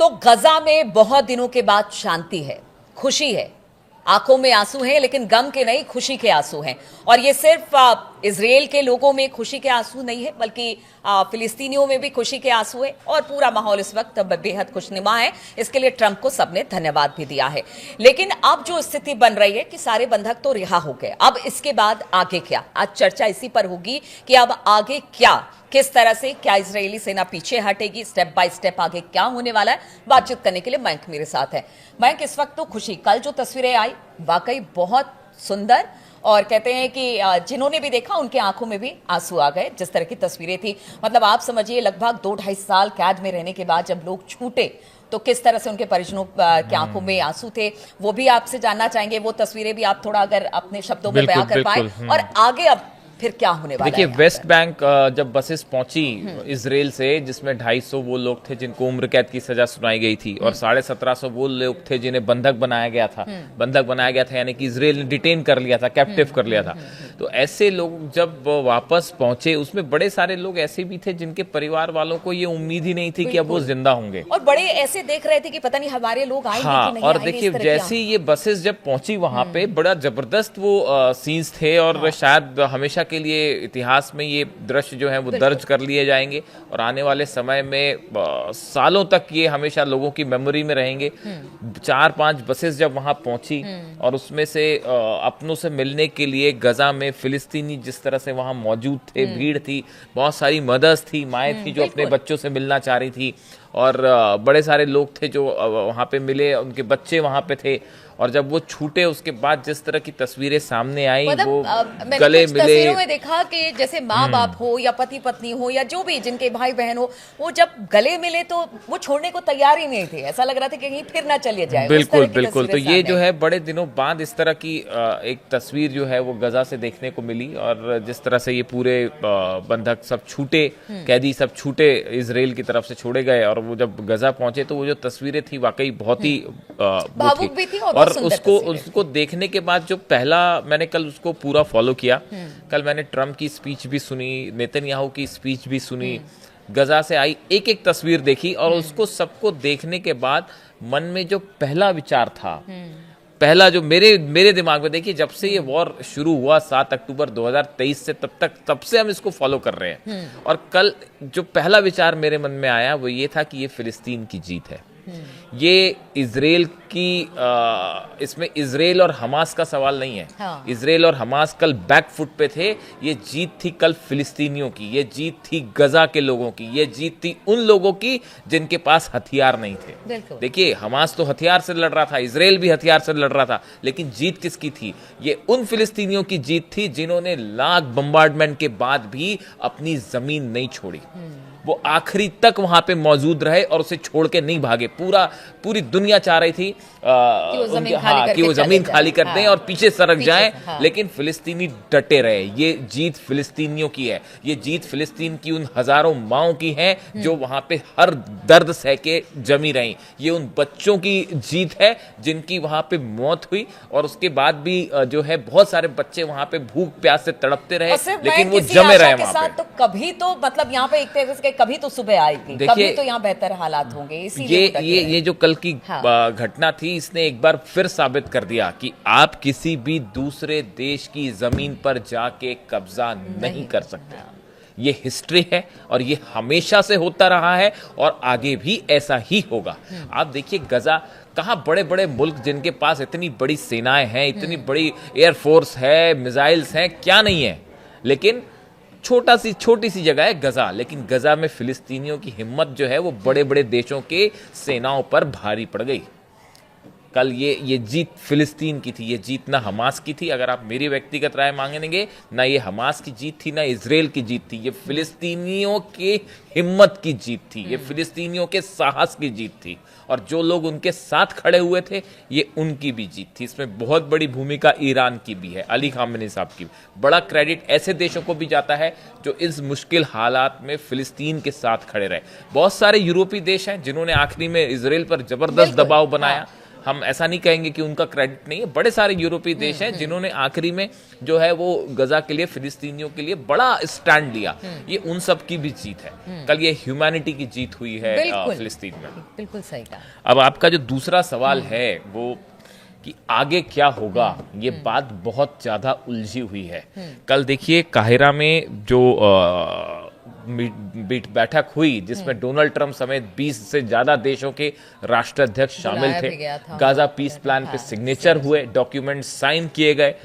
तो गजा में बहुत दिनों के बाद शांति है, खुशी है, आंखों में आंसू हैं, लेकिन गम के नहीं, खुशी के आंसू हैं। और ये सिर्फ इजराइल के लोगों में खुशी के आंसू नहीं है, बल्कि फिलिस्तीनियों में भी खुशी के आंसू है। और पूरा माहौल इस वक्त बेहद खुशनुमा है। इसके लिए ट्रंप को सबने धन्यवाद भी दिया है। लेकिन अब जो स्थिति बन रही है कि सारे बंधक तो रिहा हो गए, अब इसके बाद आगे क्या? आज चर्चा इसी पर होगी कि अब आगे क्या, किस तरह से, क्या इजरायली सेना पीछे हटेगी, स्टेप बाय स्टेप आगे क्या होने वाला है। बातचीत करने के लिए मयंक मेरे साथ है। मयंक, इस वक्त तो खुशी, कल जो तस्वीरें आई वाकई बहुत सुंदर, और कहते हैं कि जिन्होंने भी देखा उनके आंखों में भी आंसू आ गए। जिस तरह की तस्वीरें थी, मतलब आप समझिए लगभग 2-2.5 साल कैद में रहने के बाद जब लोग छूटे तो किस तरह से उनके परिजनों की आंखों में आंसू थे, वो भी आपसे जानना चाहेंगे। वो तस्वीरें भी आप थोड़ा अगर अपने शब्दों में बयां कर पाए, और आगे अब फिर क्या होने वाला है। देखिए, वेस्ट बैंक जब बसेस पहुंची इजराइल से, जिसमें 250 वो लोग थे जिनको उम्र कैद की सजा सुनाई गई थी, और 1750 वो लोग थे जिन्हें बंधक बनाया गया था। बंधक बनाया गया था यानी कि इजराइल ने डिटेन कर लिया था, कैप्टिव कर लिया था। तो ऐसे लोग जब वापस पहुंचे, उसमें बड़े सारे लोग ऐसे भी थे जिनके परिवार वालों को ये उम्मीद ही नहीं थी कि अब वो जिंदा होंगे, और बड़े ऐसे देख रहे थे कि पता नहीं हमारे लोग आएंगे कि नहीं। और देखिए, जैसे ये बसेस जब पहुंची वहां पे, बड़ा जबरदस्त वो सीन्स थे, और शायद हमेशा के लिए इतिहास में ये दृश्य जो है वो दर्ज कर लिए जाएंगे, और आने वाले समय में सालों तक ये हमेशा लोगों की मेमोरी में रहेंगे। 4-5 बसेस जब वहां पहुंची, और उसमें से अपनों से मिलने के लिए गजा में फिलिस्तीनी जिस तरह से वहां मौजूद थे, भीड़ थी, बहुत सारी मदर्स थी, माएँ थी जो अपने बच्चों से मिलना चाह रही थी, और बड़े सारे लोग थे जो वहां पे मिले, उनके बच्चे वहां पे थे। और जब वो छूटे उसके बाद जिस तरह की तस्वीरें सामने आई, मतलब, वो मैंने गले कुछ मिले। तस्वीरों में देखा कि जैसे माँ बाप हो या पति पत्नी हो या जो भी जिनके भाई बहन हो, वो जब गले मिले तो वो छोड़ने को तैयार ही नहीं थे। ऐसा लग रहा था कि कहीं फिर ना चले जाए। बिल्कुल बिल्कुल। तो ये जो है बड़े दिनों बाद इस तरह की एक तस्वीर जो है वो गजा से देखने को मिली, और जिस तरह से ये पूरे बंधक सब छूटे, कैदी सब छूटे, इजराइल की तरफ से छोड़े गए, और वो जब गजा पहुंचे तो वो जो तस्वीरें थी वाकई बहुत ही भावुक भी थी, और उसको देखने के बाद जो पहला, मैंने कल उसको पूरा फॉलो किया। कल मैंने ट्रम्प की स्पीच भी सुनी, नेतन्याहू की स्पीच भी सुनी, गजा से आई एक एक तस्वीर देखी, और उसको सबको देखने के बाद मन में जो पहला विचार था, पहला जो मेरे दिमाग में, देखिए जब से ये वॉर शुरू हुआ 7 अक्टूबर 2023 से, तब से हम इसको फॉलो कर रहे हैं, और कल जो पहला विचार मेरे मन में आया वो ये था कि ये फिलिस्तीन की जीत है। ये इजराइल की इसमें इजराइल और हमास का सवाल नहीं है। हाँ। इजराइल और हमास कल बैक फुट पे थे। ये जीत थी कल फिलिस्तीनियों की, ये जीत थी गजा के लोगों की, ये जीत थी उन लोगों की जिनके पास हथियार नहीं थे। देखिए, हमास तो हथियार से लड़ रहा था, इजराइल भी हथियार से लड़ रहा था, लेकिन जीत किसकी थी? ये उन फिलिस्तीनियों की जीत थी जिन्होंने लाख बम्बार्डमेंट के बाद भी अपनी जमीन नहीं छोड़ी। वो आखिरी तक वहां पे मौजूद रहे और उसे छोड़ के नहीं भागे। पूरी दुनिया चाह रही थी कि वो जमीन खाली कर दें और पीछे सरक जाएं, लेकिन फिलिस्तीनी डटे रहे। ये जीत फिलिस्तीनियों की है, ये जीत फिलिस्तीन की उन हजारों माओं की है जो वहां पे हर दर्द सह के जमी रही। ये उन बच्चों की जीत है जिनकी वहां पे मौत हुई, और उसके बाद भी जो है बहुत सारे बच्चे वहां पे भूख प्यास से तड़पते रहे, लेकिन वो जमे रहे वहां पे। तो कभी तो मतलब यहाँ पे एक तरह से कभी तो सुबह आएगी, कभी तो यहाँ बेहतर हालात होंगे। ये जो कल की घटना थी, इसने एक बार फिर साबित कर दिया कि आप किसी भी दूसरे देश की जमीन पर जाके कब्जा नहीं कर सकते। ये हिस्ट्री है और ये हमेशा से होता रहा है और आगे भी ऐसा ही होगा। आप देखिए, गजा कहाँ बड़े बड़े मुल्क जिनके पास इतनी बड़ी सेनाएं हैं, इतनी बड़ी एयरफोर्स है, मिसाइल्स हैं, क्या नहीं है, लेकिन छोटी सी जगह है गजा। लेकिन गजा में फिलिस्तीनियों की हिम्मत जो है वो बड़े बड़े देशों के सेनाओं पर भारी पड़ गई। कल ये जीत फिलिस्तीन की थी, ये जीत ना हमास की थी। अगर आप मेरी व्यक्तिगत राय मांगेंगे, ना ये हमास की जीत थी ना इजराइल की जीत थी, ये फिलिस्तीनियों के हिम्मत की जीत थी, ये फिलिस्तीनियों के साहस की जीत थी, और जो लोग उनके साथ खड़े हुए थे ये उनकी भी जीत थी। इसमें बहुत बड़ी भूमिका ईरान की भी है, अली खामेनी साहब की। बड़ा क्रेडिट ऐसे देशों को भी जाता है जो इस मुश्किल हालात में फिलिस्तीन के साथ खड़े रहे। बहुत सारे यूरोपीय देश हैं जिन्होंने आखिरी में इजराइल पर जबरदस्त दबाव बनाया, हम ऐसा नहीं कहेंगे कि उनका क्रेडिट नहीं है। बड़े सारे यूरोपीय देश हैं जिन्होंने आखिरी में जो है वो गजा के लिए, फिलिस्तीनियों के लिए बड़ा स्टैंड लिया। ये उन सब की भी जीत है। कल ये ह्यूमैनिटी की जीत हुई है फिलिस्तीन में। बिल्कुल सही कहा। अब आपका जो दूसरा सवाल है वो कि आगे क्या होगा, ये बात बहुत ज्यादा उलझी हुई है। कल देखिए काहिरा में जो बैठक हुई जिसमें डोनाल्ड ट्रंप समेत 20 से ज्यादा देशों के राष्ट्राध्यक्ष शामिल थे। गाजा पीस प्लान पे सिग्नेचर हुए, डॉक्यूमेंट साइन किए गए।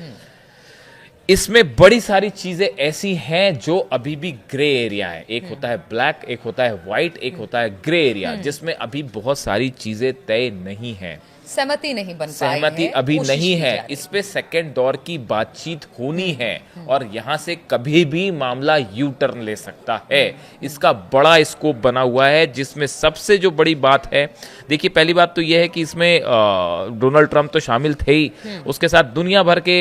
इसमें बड़ी सारी चीजें ऐसी हैं जो अभी भी ग्रे एरिया है। एक होता है ब्लैक, एक होता है व्हाइट, एक होता है ग्रे एरिया, जिसमें अभी बहुत सारी चीजें तय नहीं है, सहमति नहीं बन पाई है, सहमति अभी नहीं है। इस पे सेकेंड दौर की बातचीत होनी है और यहां से कभी भी मामला यू टर्न ले सकता है। इसका बड़ा स्कोप बना हुआ है, जिसमें सबसे जो बड़ी बात है, देखिए पहली बात तो यह है कि इसमें डोनाल्ड ट्रंप तो शामिल थे ही, उसके साथ दुनिया भर के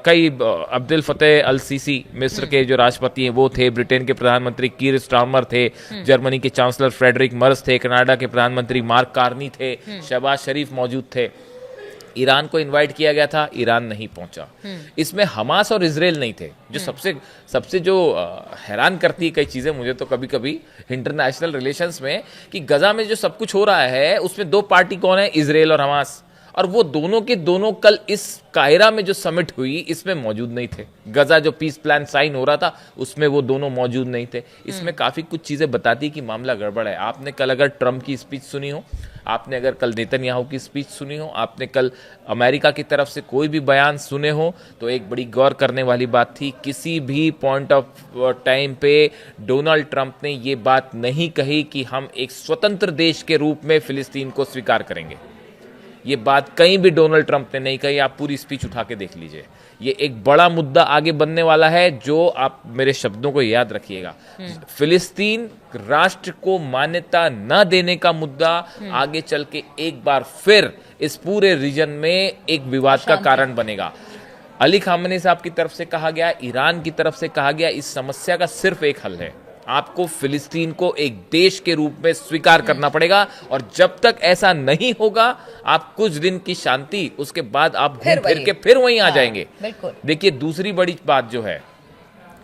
कई, अब्दुल फतेह अल सीसी मिस्र के जो राष्ट्रपति हैं वो थे, ब्रिटेन के प्रधानमंत्री कीर स्टारमर थे, जर्मनी के चांसलर फ्रेडरिक मर्ज थे, कनाडा के प्रधानमंत्री मार्क कार्नी थे, शहबाज शरीफ मौजूद थे। ईरान को इनवाइट किया गया था, ईरान नहीं पहुंचा। इसमें हमास और इजराइल नहीं थे। जो सबसे जो हैरान करती है कई चीजें मुझे तो कभी कभी इंटरनेशनल रिलेशंस में, कि गजा में जो सब कुछ हो रहा है उसमें दो पार्टी कौन है, इजराइल और हमास, और वो दोनों के दोनों कल इस कायरा में जो समिट हुई इसमें मौजूद नहीं थे। गजा जो पीस प्लान साइन हो रहा था उसमें वो दोनों मौजूद नहीं थे। इसमें काफी कुछ चीजें बताती कि मामला गड़बड़ है। आपने कल अगर ट्रंप की स्पीच सुनी हो, आपने अगर कल नेतन्याहू की स्पीच सुनी हो, आपने कल अमेरिका की तरफ से कोई भी बयान सुने हो, तो एक बड़ी गौर करने वाली बात थी, किसी भी पॉइंट ऑफ टाइम पे डोनाल्ड ट्रंप ने ये बात नहीं कही कि हम एक स्वतंत्र देश के रूप में फिलिस्तीन को स्वीकार करेंगे। ये बात कहीं भी डोनाल्ड ट्रंप ने नहीं कही। आप पूरी स्पीच उठा के देख लीजिए। ये एक बड़ा मुद्दा आगे बनने वाला है, जो आप मेरे शब्दों को याद रखिएगा। फिलिस्तीन राष्ट्र को मान्यता न देने का मुद्दा आगे चल के एक बार फिर इस पूरे रीजन में एक विवाद का कारण बनेगा। अली खामेनी साहब की तरफ से कहा गया, ईरान की तरफ से कहा गया, इस समस्या का सिर्फ एक हल है, आपको फिलिस्तीन को एक देश के रूप में स्वीकार करना पड़ेगा। और जब तक ऐसा नहीं होगा, आप कुछ दिन की शांति, उसके बाद आप घूम फिर के फिर वहीं आ जाएंगे। देखिए दूसरी बड़ी बात जो है,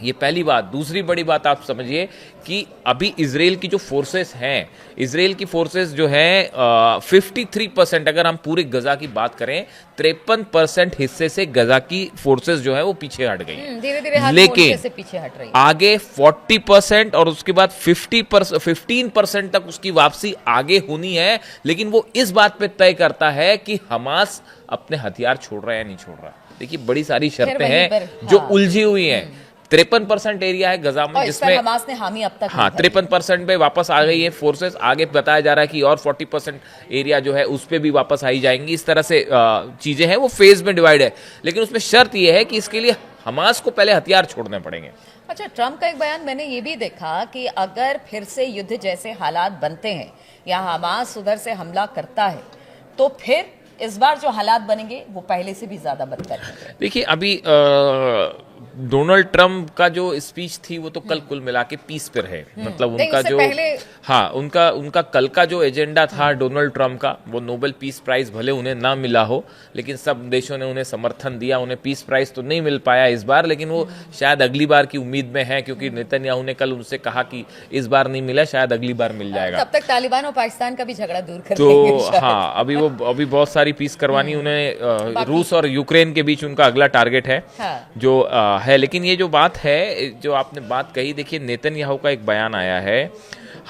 ये पहली बात, दूसरी बड़ी बात आप समझिए कि अभी इजराइल की जो फोर्सेस हैं, इजराइल की फोर्सेस जो हैं 53%, अगर हम पूरे गजा की बात करें 53% हिस्से से गजा की फोर्सेस जो है वो पीछे हट गई, धीरे-धीरे लेकिन से पीछे हट रही है। आगे 40% और उसके बाद 15% तक उसकी वापसी आगे होनी है। लेकिन वो इस बात पे तय करता है कि हमास अपने हथियार छोड़ रहा है या नहीं छोड़ रहा। देखिए बड़ी सारी शर्तें हैं जो उलझी हुई हैं। 53% एरिया है गजा में, जिसमें हमास ने हामी अब तक 53% पे वापस आ गई है फोर्सेस। आगे बताया जा रहा है कि और 40% एरिया जो है उस पे भी वापस आई जाएंगी। इस तरह से चीजें हैं, वो फेज में डिवाइड है। लेकिन उसमें शर्त यह है कि इसके लिए हमास को पहले हथियार छोड़ने पड़ेंगे। अच्छा, ट्रंप का एक बयान मैंने ये भी देखा कि अगर फिर से युद्ध जैसे हालात बनते हैं या हमास उधर से हमला करता है, तो फिर इस बार जो हालात बनेंगे वो पहले से भी ज्यादा बदतर होंगे। देखिए अभी डोनाल्ड ट्रंप का जो स्पीच थी वो तो कल कुल मिला के पीस पर है। मतलब उनका जो हाँ उनका कल का जो एजेंडा था डोनाल्ड ट्रंप का, वो नोबेल पीस प्राइज भले उन्हें ना मिला हो, लेकिन सब देशों ने उन्हें समर्थन दिया। उन्हें पीस प्राइज तो नहीं मिल पाया इस बार, लेकिन वो शायद अगली बार की उम्मीद में है, क्योंकि नेतन्याहू ने कल उनसे कहा कि इस बार नहीं मिला, शायद अगली बार मिल जाएगा। तब तक तालिबान और पाकिस्तान का भी झगड़ा दूर कर तो हाँ, अभी बहुत सारी पीस करवानी उन्हें। रूस और यूक्रेन के बीच उनका अगला टारगेट है जो है। लेकिन ये जो बात है, जो आपने बात कही, देखिए नेतन्याहू का एक बयान आया है,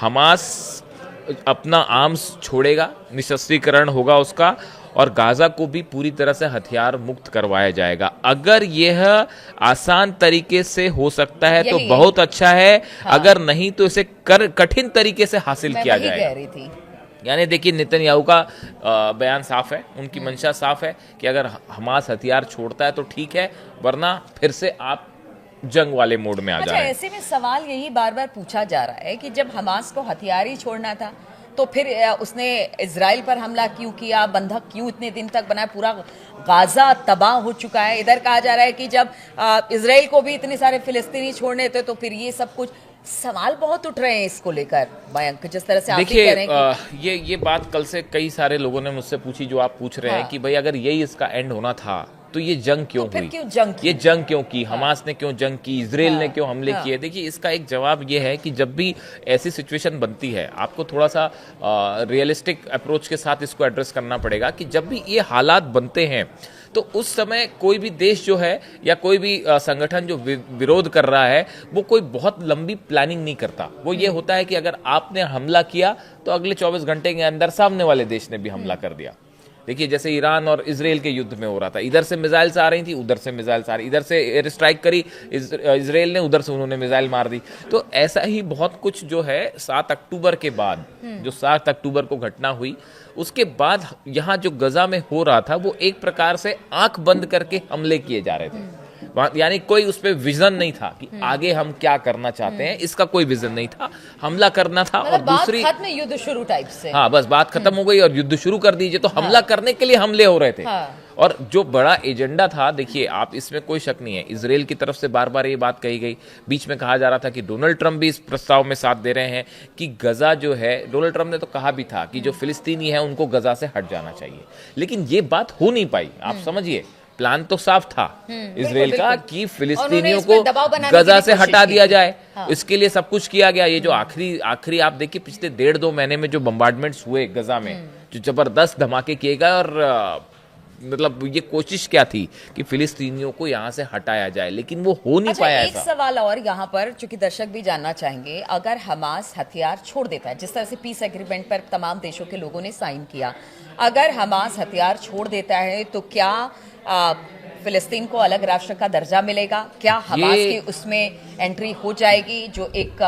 हमास अपना आर्म्स छोड़ेगा, निशस्त्रीकरण होगा उसका, और गाजा को भी पूरी तरह से हथियार मुक्त करवाया जाएगा। अगर यह आसान तरीके से हो सकता है तो बहुत अच्छा है। अगर नहीं तो इसे कठिन तरीके से हासिल किया जाएगा। यानी देखिए नेतन्याहू का बयान साफ है, उनकी मंशा साफ है कि अगर हमास हथियार छोड़ता है तो ठीक है, वरना फिर से आप जंग वाले मोड में आ जा रहे हैं। ऐसे में सवाल यही बार बार पूछा जा रहा है कि जब हमास को हथियार ही छोड़ना था तो फिर उसने इजराइल पर हमला क्यों किया, बंधक क्यों इतने दिन तक बनाया, पूरा गाजा तबाह हो चुका है। इधर कहा जा रहा है कि जब इजराइल को भी इतने सारे फिलिस्तीनी छोड़ने थे तो फिर ये सब कुछ सवाल बहुत उठ रहे हैं इसको लेकर मयंक, जिस तरह से आप भी देखिए कह रहे हैं कि ये बात कल से कई सारे लोगों ने मुझसे पूछी, जो आप पूछ रहे हैं कि भाई अगर यही इसका एंड होना था तो ये जंग क्यों फिर हुई, क्यों जंग की? ये जंग क्यों की, हमास ने क्यों जंग की, इजराइल ने क्यों हमले किए। देखिए इसका एक जवाब ये है कि जब भी ऐसी सिचुएशन बनती है आपको थोड़ा सा रियलिस्टिक अप्रोच के साथ इसको एड्रेस करना पड़ेगा कि जब भी ये हालात बनते हैं तो उस समय कोई भी देश जो है या कोई भी संगठन जो विरोध कर रहा है वो कोई बहुत लंबी प्लानिंग नहीं करता। वो ये होता है कि अगर आपने हमला किया तो अगले 24 घंटे के अंदर सामने वाले देश ने भी हमला कर दिया। देखिए जैसे ईरान और इजराइल के युद्ध में हो रहा था, इधर से मिसाइल्स आ रही थी, उधर से मिसाइल्स आ रही, इधर से एयर स्ट्राइक करी इजराइल ने, उधर से उन्होंने मिसाइल मार दी। तो ऐसा ही बहुत कुछ जो है 7 अक्टूबर के बाद, जो 7 अक्टूबर को घटना हुई उसके बाद यहाँ जो गजा में हो रहा था वो एक प्रकार से आंख बंद करके हमले किए जा रहे थे। यानी कोई उस पर विजन नहीं था कि आगे हम क्या करना चाहते हैं, इसका कोई विजन नहीं था, हमला करना था। और दूसरी बात खत्म, युद्ध शुरू टाइप से। हाँ बस बात खत्म हो गई और युद्ध शुरू कर दीजिए, तो हमला करने के लिए हमले हो रहे थे। और जो बड़ा एजेंडा था, देखिए आप इसमें कोई शक नहीं है, इजराइल की तरफ से बार बार ये बात कही गई, बीच में कहा जा रहा था कि डोनाल्ड ट्रंप भी इस प्रस्ताव में साथ दे रहे हैं कि गजा जो है, डोनाल्ड ट्रंप ने तो कहा भी था कि जो फिलिस्तीनी है उनको गजा से हट जाना चाहिए, लेकिन ये बात हो नहीं पाई। आप समझिए प्लान तो साफ था इजराइल का कि फिलिस्तीनियों को गजा से हटा दिया जाए। इसके लिए सब कुछ किया गया। ये जो आखिरी आप देखिए पिछले 1.5-2 महीने में जो बम्बार्डमेंट्स हुए गजा में, जो जबरदस्त धमाके किए गए, और मतलब ये कोशिश क्या थी कि फिलिस्तीनियों को यहाँ से हटाया जाए, लेकिन वो हो नहीं पाया। एक सवाल और यहाँ पर, चूंकि दर्शक भी जानना चाहेंगे, अगर हमास हथियार छोड़ देता है, जिस तरह से पीस एग्रीमेंट पर तमाम देशों के लोगों ने साइन किया, अगर हमास हथियार छोड़ देता है तो क्या फिलिस्तीन को अलग राष्ट्र का दर्जा मिलेगा? क्या हमास की उसमें एंट्री हो जाएगी, जो एक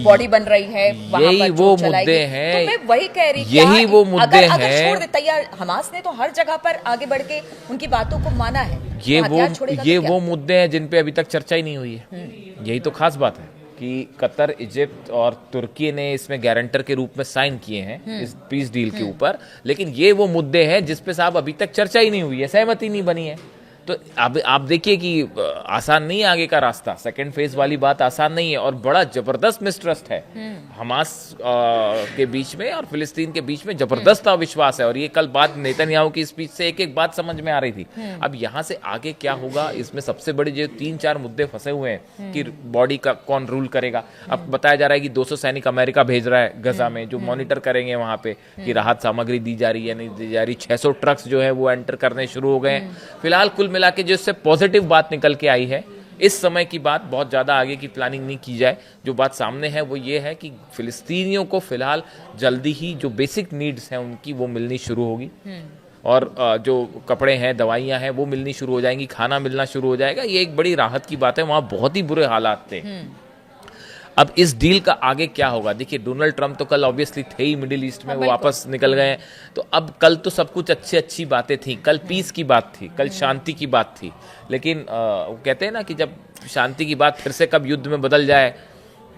बॉडी बन रही है वहां यही पर वो मुद्दे हैं। तो मैं वही कह रही, यही वो मुद्दे हैं। अगर छोड़ देता, या हमास ने तो हर जगह पर आगे बढ़ के उनकी बातों को माना है, ये वो मुद्दे हैं जिन पे अभी तक चर्चा ही नहीं हुई है। यही तो खास बात है कि कतर, इजिप्ट और तुर्की ने इसमें गारंटर के रूप में साइन किए हैं इस पीस डील के ऊपर, लेकिन ये वो मुद्दे हैं जिस पे साहब अभी तक चर्चा ही नहीं हुई है, सहमति नहीं बनी है। तो अब आप देखिए कि आसान नहीं है आगे का रास्ता, सेकंड फेज वाली बात आसान नहीं है, और बड़ा जबरदस्त मिसट्रस्ट है हमास के बीच में और फिलिस्तीन के बीच में, जबरदस्त अविश्वास है। और ये कल बात नेतन्याहू की स्पीच से एक एक बात समझ में आ रही थी। अब यहाँ से आगे क्या होगा, इसमें सबसे बड़े जो 3-4 मुद्दे फंसे हुए हैं कि बॉडी का कौन रूल करेगा। अब बताया जा रहा है कि 200 सैनिक अमेरिका भेज रहा है गजा में, जो मॉनिटर करेंगे वहां पे कि राहत सामग्री दी जा रही है नहीं दी जा रही। 600 ट्रक्स जो है वो एंटर करने शुरू हो गए हैं। फिलहाल कुल मिला के जो इससे पॉजिटिव बात निकल के आई है, इस समय की बात, बहुत ज्यादा आगे की प्लानिंग नहीं की जाए, जो बात सामने है वो ये है कि फिलिस्तीनियों को फिलहाल जल्दी ही जो बेसिक नीड्स हैं उनकी वो मिलनी शुरू होगी, और जो कपड़े हैं, दवाइयां हैं, वो मिलनी शुरू हो जाएंगी, खाना मिलना शुरू हो जाएगा। ये एक बड़ी राहत की बात है। वहां बहुत ही बुरे हालात थे। अब इस डील का आगे क्या होगा? देखिए डोनाल्ड ट्रंप तो कल ऑब्वियसली थे ही मिडिल ईस्ट में, वो वापस निकल गए हैं। तो अब कल तो सब कुछ अच्छी बातें थी, कल पीस की बात थी, कल शांति की बात थी, लेकिन वो कहते हैं ना कि जब शांति की बात फिर से कब युद्ध में बदल जाए,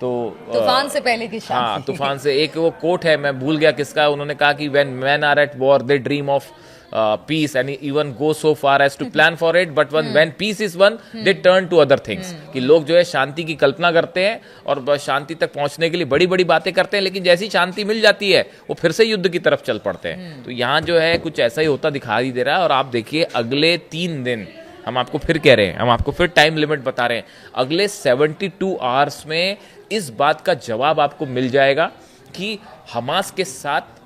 तो तूफान से पहले की शांति। हाँ, तूफान से। एक वो कोट है, मैं भूल गया किसका, उन्होंने कहा कि when man are at war they dream of peace and even go so far as to plan for it, but when peace is won they turn to other things। कि लोग जो है शांति की कल्पना करते हैं और शांति तक पहुंचने के लिए बड़ी बड़ी बातें करते हैं, लेकिन जैसी शांति मिल जाती है वो फिर से युद्ध की तरफ चल पड़ते हैं। तो यहाँ जो है कुछ ऐसा ही होता दिखाई दे रहा है। और आप देखिए अगले 3 दिन, हम आपको फिर कह रहे हैं, हम आपको फिर टाइम लिमिट बता रहे हैं, अगले 72 आवर्स में इस बात का जवाब आपको मिल जाएगा कि हमास के साथ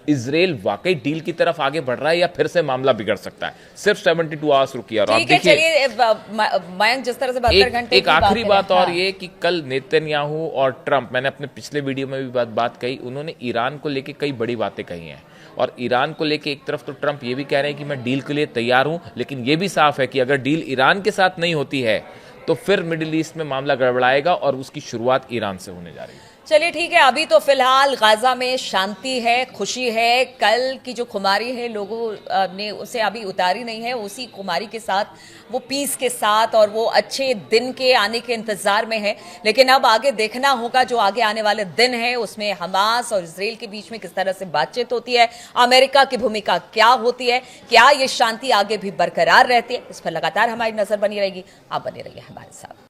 इजराइल वाकई डील की तरफ आगे बढ़ रहा है या फिर से मामला बिगड़ सकता है। सिर्फ 72 आवर्स रुकिए। और आप देखिए मयंक, जिस तरह से 72 घंटे एक आखिरी बात और ये कि कल नेतन्याहू और ट्रंप, मैंने अपने पिछले वीडियो में भी बात कही, उन्होंने ईरान को लेके कई बड़ी बातें कही हैं। और ईरान को लेके एक तरफ तो ट्रंप ये भी कह रहे हैं कि मैं डील के लिए तैयार हूं, लेकिन ये भी साफ है कि अगर डील ईरान के साथ नहीं होती है तो फिर मिडिल ईस्ट में मामला गड़बड़ाएगा और उसकी शुरुआत ईरान से होने जा रही है। चलिए ठीक है, अभी तो फिलहाल गाजा में शांति है, खुशी है। कल की जो खुमारी है लोगों ने उसे अभी उतारी नहीं है, उसी खुमारी के साथ, वो पीस के साथ और वो अच्छे दिन के आने के इंतजार में है। लेकिन अब आगे देखना होगा, जो आगे आने वाले दिन है उसमें हमास और इजराइल के बीच में किस तरह से बातचीत होती है, अमेरिका की भूमिका क्या होती है, क्या ये शांति आगे भी बरकरार रहती है, इस पर लगातार हमारी नजर बनी रहेगी। आप बने रहिए हमारे साथ।